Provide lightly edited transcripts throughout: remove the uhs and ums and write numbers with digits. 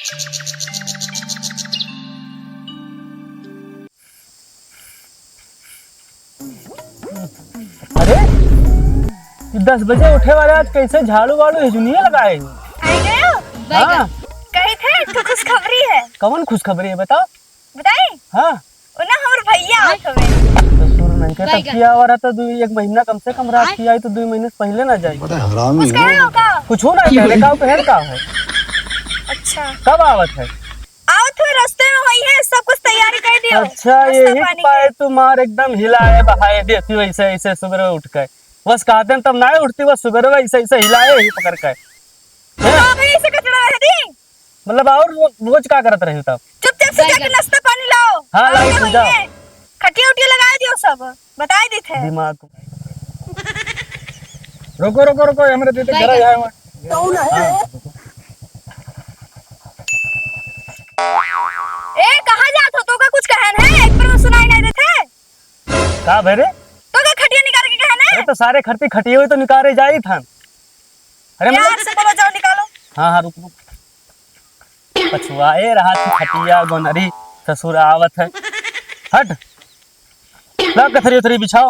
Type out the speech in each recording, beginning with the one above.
अरे 10 बजे उठे वाले आज कैसे झाड़ू वाड़ू हिजुनिया लगाए? हाँ। कहीं थे तो खुशखबरी है। कौन खुशखबरी है बताओ? बताई? हाँ उन्हें हमर भैया आवत हवे। तो सुर नहीं के तब किया वाला तो 1 महीना कम से कम रात किया तो 2 महीने पहले ना जाए। बड़ा हरामी कुछ कहे हो का? कुछ हो ना कहने का पहन का है। अच्छा कब आवत है? आवत हुए रास्ते में वही है, सब कुछ तैयारी कर दियो। अच्छा यही पाए तुम्हार एकदम हिलाए बहाए देती वैसे ऐसे सुबह उठ के बस कहते हैं तब ना उठती बस सुबह वैसे ऐसे हिलाए ही पकड़ के ऐसे कचड़ा रह दी। मतलब और रोज क्या करत रही तब? चुपचाप से जाके नाश्ता पानी लाओ। हाँ लाई तू जाओ। खटिया उटिया लगा दियो सब बताई दी थे। दिमाग रुको रुको रुको हमरे दीदी घर आए हुए कौन है? ए कहां जात हो? तो का कुछ कहन है? एक बार में सुनाई नहीं देते का भरे? तो का खटिया निकाल के कहन है? अरे तो सारे खर्चे खटिए हुए तो निकाले जाई था। अरे यार से बोलो जाओ निकालो। हाँ रुक रुक पछुआए रहा थी खटिया गोनरी ससुर आवत है। हट ला कथरी उथरी बिछाओ।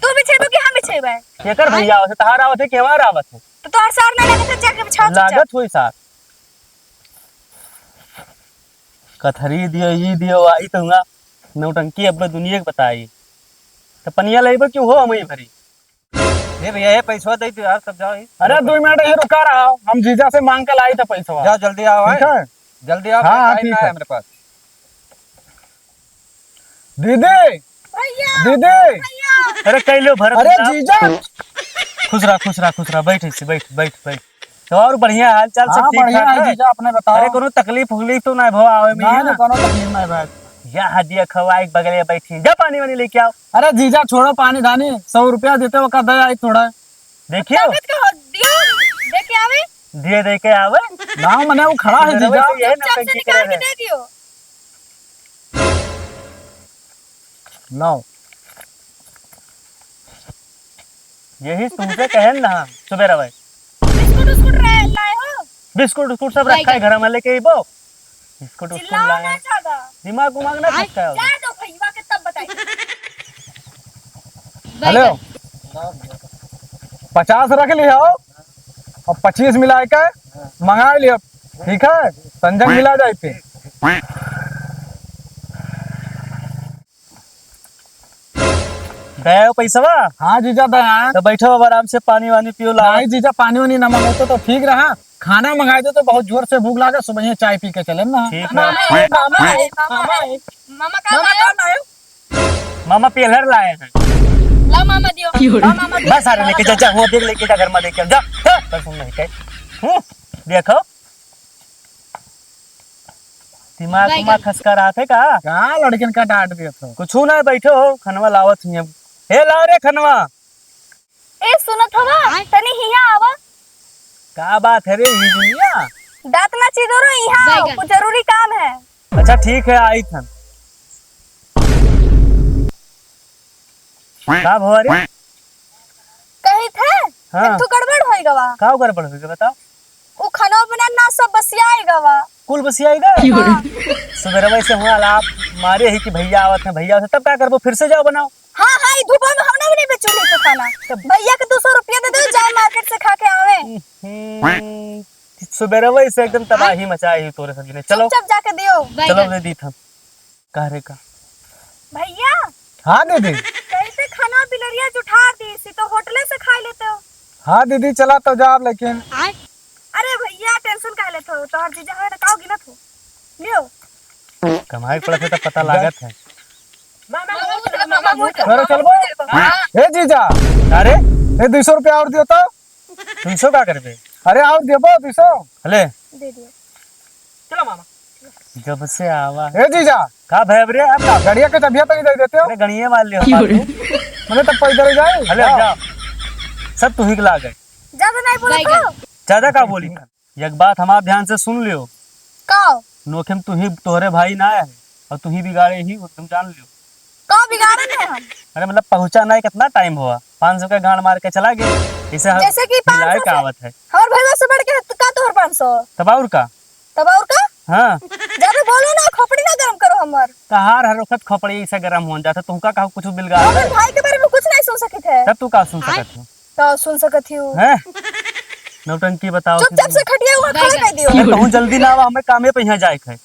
तू बिछेबो कि हम बिछेबे? केकर भैया आवत है? तहार आवत है कि हमार आवत है? तो तोहर सार नहीं लगे तो जाके बिछाओ चुपचाप। लागत हुई साथ कथरी दियो ये दियो आई तो हुआ नौटंकी अब दुनिया के बताई तो पनिया लेबो क्यों हो हम ही भरी? ये भैया ये पैसा दे दो यार, सब जाओ। अरे 2 मिनट ही रुका रहा हूं, हम जीजा से मांग कर लाई था पैसा। जाओ जल्दी आओ। ठीक है जल्दी आओ। हाँ, टाइम ठीक ना है। मेरे पास। दीदी भैया दीदी अरे कई लो भरत अरे जीजा खुश रहा बैठ इसी बैठ तो और बढ़िया हाल चाल सब हाँ ठीक बढ़िया ठाक है है? जीजा अपने बताओ। अरे कोनो तकलीफ उकलीफ तो ना भो आवे में है ना ना? कोनो तकलीफ नहीं भाई। या हदिया खवाई बगले बैठी जा पानी वानी लेके आओ। अरे जीजा छोड़ो पानी धानी, 100 रुपया देते हो का दया आई थोड़ा। देखियो तबियत के हो दियो देखे आवे। दिए दे के आवे ना मने वो खड़ा है जीजा। ये ना चुपचाप से की निकाल करे के दे दियो। लो यही तुमसे कहन ना सुबह भाई बिस्कुट लाए हो? बिस्कुट सब रखा है घर में लेके आइबो। बिस्कुट चिल्लाओ लाए ना ज्यादा। दिमाग उमाग ना खटका है। जाए दो भैया के तब बताइए। हेलो 50 रख लिया और 25 मिला के मंगा लिया। ठीक है संजय मिला जाए थे। दया पैसा हाँ जीजा दया। तो बैठो अब आराम से पानी वानी पियो ला। नहीं जीजा पानी वानी ना मंगाते तो ठीक रहा। खाना मंगाए तो बहुत जोर से भूख लगा, सुबह चाय पी के चले ना। ठीक मामा है का आए? मामा पेलर लाए हैं। ला मामा दियो। ला मामा दियो। बस सारे लेके जा वो देख लेके जा घर में लेके जा बस सुन नहीं कहे देखो दिमाग उमाग खसका रहा थे का? क्या लड़किन का डांट दिया था। कुछ ना बैठो खनवा लावत हुई हे ला रे खनवा। ए सुनत हवा तनी हिया आवा। का बात है रे ये दुनिया? दांत ना चिदो रो यहाँ कुछ जरूरी काम है। अच्छा ठीक है आई थन का भवा रे? कहीं थे हाँ। तू गड़बड़ होई गवा। का गड़बड़ हो गया बताओ? वो खाना बना ना सब बसियाए गवा। कुल बसी आएगा सुबह वैसे हुआ आप मारे ही कि भैया आवत है भैया तब क्या करबो फिर से जाओ बनाओ। हाँ हाँ धूप में हमने भी नहीं बेचूली तो खाना। भैया के 200 रुपया दे दो जाए मार्केट से खा के आवे। सुबह वैसे एकदम तबाही मचाई हुई तोरे सभी ने। चलो चुपचाप जाके दियो। चलो दे दी था कहरे का। भैया हाँ दीदी। कैसे खाना बिलरिया जुठा दी सी तो होटले से खा लेते हो। हाँ दीदी चला तो जा लेकिन। अरे भैया टेंशन काहे लेते हो? तोहर जीजा है काओ गिनत हो लियो। कमाई पड़ा तो पता लागत है। चलो चलबो। ए जीजा अरे ए 200 रुपया और दियो तो। 300 का करबे? अरे और देबो 200। हले दे दियो। चलो मामा। जब से आवा ए जीजा का भैब रे अब का गाड़िया के चाबिया तो नहीं दे देते हो? अरे गणिये मार लियो मैंने तब पैदल जाए। हले जा सब तू ही ला गए ज्यादा नहीं बोलो तो। ज्यादा का बोली एक बात हमार ध्यान से सुन लियो। काओ नोखेम तू ही तोहरे भाई ना है और तू ही बिगाड़े ही तुम जान लियो। काओ बिगाड़न है हम। अरे मतलब पहुंचा नहीं कितना टाइम हुआ 500 का गांड मार के चला गया इसे जैसे कि 500 कहावत है। हमार भैया से बढ़ के का तोहर 500 तब और का तब और का हाँ ज्यादा बोलो ना, खोपड़ी ना गरम करो हमर। कहार हर वक्त खपड़ी ऐसा गरम हो जाता तुमका कहा कुछ बिलगा हमर भाई के बारे में कुछ नहीं सुन सके थे तब तू का सुन सकत हो तो सुन सकत हूँ। हैं नौटंकी बताओ चुपचाप से खटिया हुआ खड़ा कर दियो। कहूँ जल्दी ना आवा हमें कामे पे यहाँ जाए है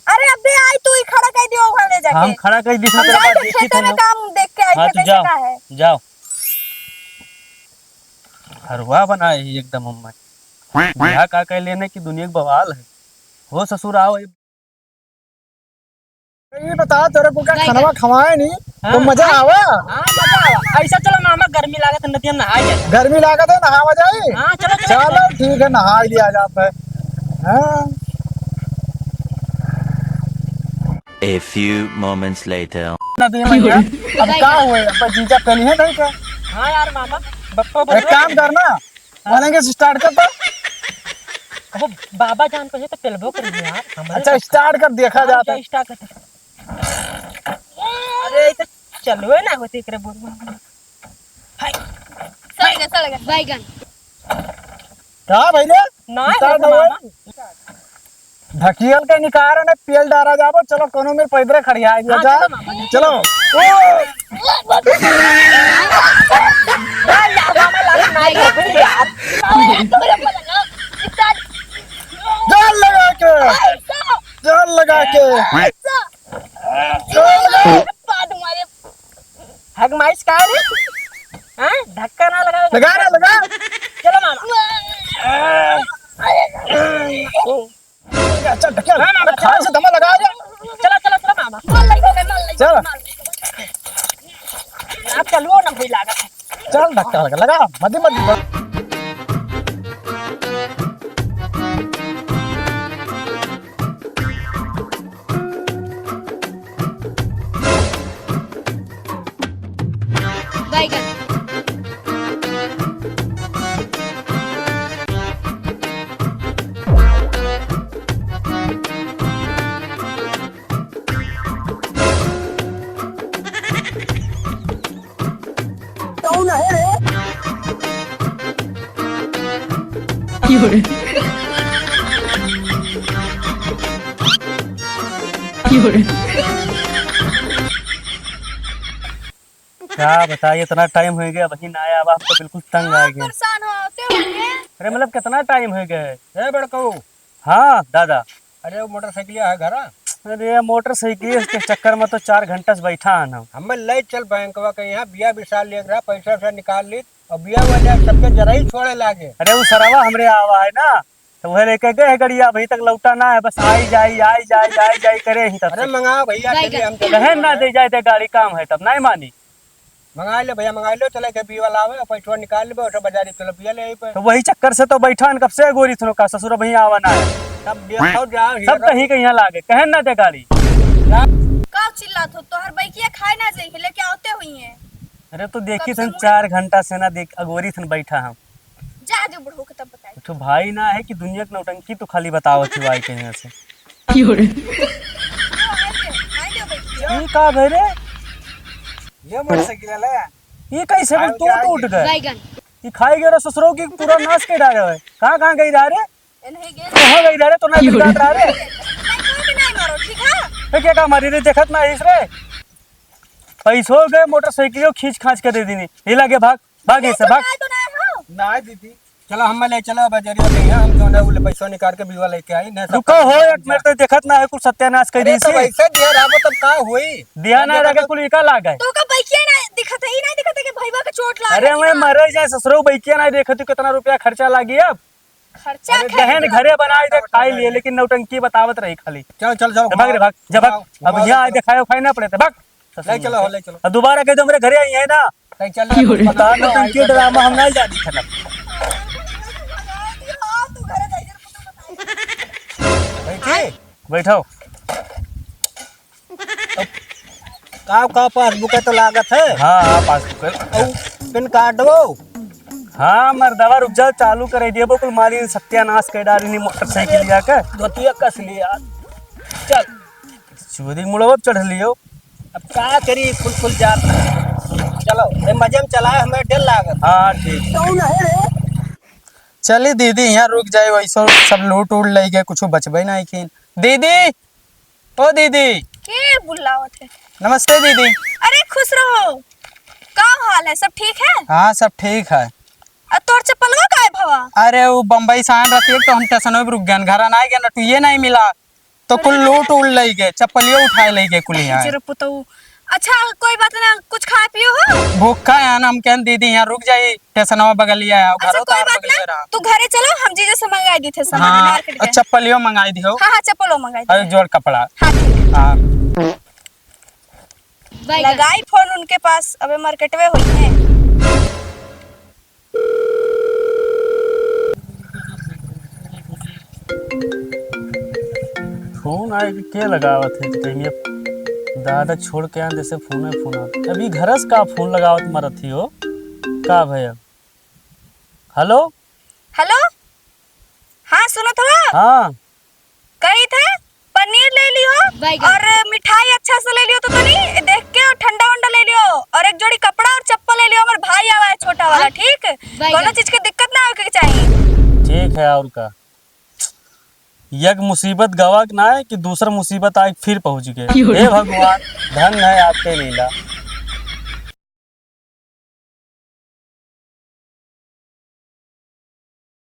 अरे अबे आई तू ही खड़ा कर दियो वहां ले जाके। हम खड़ा कर दी हम जाए थे खेते में काम देख के आए हाँ थे तो कैसे का है। जाओ हरवा बनाए ही एकदम हम यहाँ का कह लेने की दुनिया का बवाल है हो ससुर आओ ये बता तेरे को क्या खाना खवाए नहीं तो मजा आवा। ऐसा चलो मामा गर्मी लागत नदी में नहा जाए। गर्मी लागत है नहावा जाए। हाँ चलो चलो ठीक है नहा ही लिया जाता है। हाँ। A few moments later. नदी में गया। अब क्या हुए अब जीजा पहनी है नहीं क्या। हाँ यार मामा बप्पा एक काम करना बोलेंगे स्टार्ट कर दो। वो बाबा जान को तो पेलबो कर यार हमारे। अच्छा स्टार्ट कर देखा जाता है। स्टार्ट कर। अरे तो चलो ना होती करे बोल। हाय सड़गा बैगन क्या भैया ना स्टार्ट हो ढकियल के निकार ने पेल डारा जाबो चलो कोनो में पैदरे खड़िया गया जा चलो जान लगा के जान लगा के हग माइस का रे हां धक्का ना लगा लगा ना लगा चलो मामा अच्छा ढकियल खाए से दमा लगा जा चलो चलो चलो मामा चल आप चलो ना कोई लागत चल ढक्कन लगा मधी मधी बैगन क्या बताइए इतना टाइम हो गया वही ना आया अब आप तो बिल्कुल तंग आ गए परेशान हो ते होंगे। अरे मतलब कितना टाइम हो गया ए बड़को हाँ दादा अरे वो मोटरसाइकिल है घर अरे मोटरसाइकिल के चक्कर में तो 4 घंटा से बैठा है ना हमें ले चल बैंकवा के यहाँ बिया विशाल ले रहा पैसा वैसा निकाल ली और बिया वाला सबके जरा ही छोड़े लागे। अरे वो सरवा हमरे आवा है ना तो वह लेके गए गड़िया अभी तक लौटा ना है बस आई जाई करे ही तब अरे मंगा भैया चलिए हम कहे ना दे जाए गाड़ी काम है तब नहीं मानी मंगा ले भैया मंगा लो चले के बिया वाला आवे और पैसा निकाल ले और बाजारी चलो बिया ले आई पे तो वही चक्कर से तो बैठा कब से गोरी थनो का ससुर भैया आवा ना है सब देखो जाओ सब कहीं कहीं लागे कहे ना दे गाड़ी का चिल्लात हो तोहर बैकिया खाए ना जाई लेके आवते हुई है। अरे तो देखी थन 4 घंटा से ना देख अगोरी थन बैठा हम जा जो बुढ़ऊ के तब बताई। तो भाई ना है कि दुनिया की नौटंकी तो खाली बताओ थी भाई कहीं से आई दे बैकिया ये का भरे ये मोटरसाइकिल है ये कैसे बोल तू तो उठ गए बैगन ये खाई गए ससुरों की पूरा नाश के डाले है कहाँ गई रहा रे नहीं गे कहाँ गई रहा रे तो ना बिगाड़ रहा रे कोई भी नहीं मारो ठीक है। तो क्या का मारी रे देखत ना इस रे पैसों गए मोटरसाइकिल खींच खांच के दे दीनी ये लगे भाग से भाग तो नहीं हो ना दीदी चलो हम ले चलो बाजारी ले हम जो ना वो पैसा निकाल के बिया लेके आई ना रुको हो एक मिनट तो देखत ना है कुछ सत्यानाश कर दी तो वैसे दिया रहा तब का हुई दिया ना रहा कुल इका लाग गए तो का बैकिया ना दिखत ही नहीं दिखत कि भईवा के चोट लाग अरे मैं मरे जाए ससुरो बैकिया ना देखत कितना रुपया खर्चा लागी अब खर्चा दहन घरे बनाए दे खाई लिए लेकिन नौटंकी बतावत रही खाली चलो चल जाओ भाग रे भाग जा भाग अब यहाँ दिखाए खाई ना पड़े थे भाग ले चलो ले चलो अब दोबारा कह दो मेरे घरे आई है ना कहीं चल बता नौटंकी ड्रामा हम नहीं जानी खना तू घरे जाई भाई बैठो का पासबुक तो लागत है हाँ पासबुक पिन कार्ड वो हाँ मर्दवा रुक जाओ चालू करे दिए कुल मारी सत्यानाश कर डाली मोटरसाइकिल जाकर धोतिया कस लिया चल चोरी मुड़ब चढ़ लियो अब क्या करी फुल जा चलो मजे में चलाए हमें डेल लागत हाँ ठीक चली दीदी यहाँ रुक जाए, वैसे सब लूट उड़ ले गए, कुछ बचबे नहीं खीन। दीदी, ओ दीदी, के बुलावत है? नमस्ते दीदी। अरे खुश रहो। का हाल है, सब ठीक है? हाँ सब ठीक है। तोर चप्पलवा का है भवा? अरे वो बम्बई से आन रहती है तो हम स्टेशन में रुक गए, घर ना गए ना, तू ये नहीं मिला तो कुल लूट उड़ ले गए, चप्पलियों उठाए ले गए कुल यहाँ। जरा पुतऊ। अच्छा कोई बात ना, कुछ खा पियो हो? भूखा है ना, हम कहन दीदी यहाँ रुक जाए, स्टेशन बगलिया है, अच्छा घरों कोई तार बात बगलिया ना, रहा। तू घरे चलो, हम जीजे से मंगाई दी थे सामान हाँ मार्केट के। चप्पलियों मंगाई दियो। हाँ हाँ चप्पलो मंगाई और दी। जोड़ कपड़ा। हाँ ठीक हाँ है। लगाई फोन उनके पास, अबे मार्केट में हुई है। फोन आए के लगावत है कहीं दादा छोड़ के आन जैसे फोन आत अभी घरस का फोन लगावत मरत ही हो का भैया। हेलो हेलो, हाँ सुनो थोड़ा। हाँ कही थे पनीर ले लियो और मिठाई अच्छा से ले लियो, तो नहीं देख के, और ठंडा वंडा ले लियो, और एक जोड़ी कपड़ा और चप्पल ले लियो। हमारे भाई आवा है छोटा वाला, ठीक? कोनो चीज की दिक्कत ना हो के चाहिए। ठीक है। और का यक मुसीबत गवा ना है कि दूसरा मुसीबत आज फिर पहुंच गए। हे भगवान, धन है आपके लीला।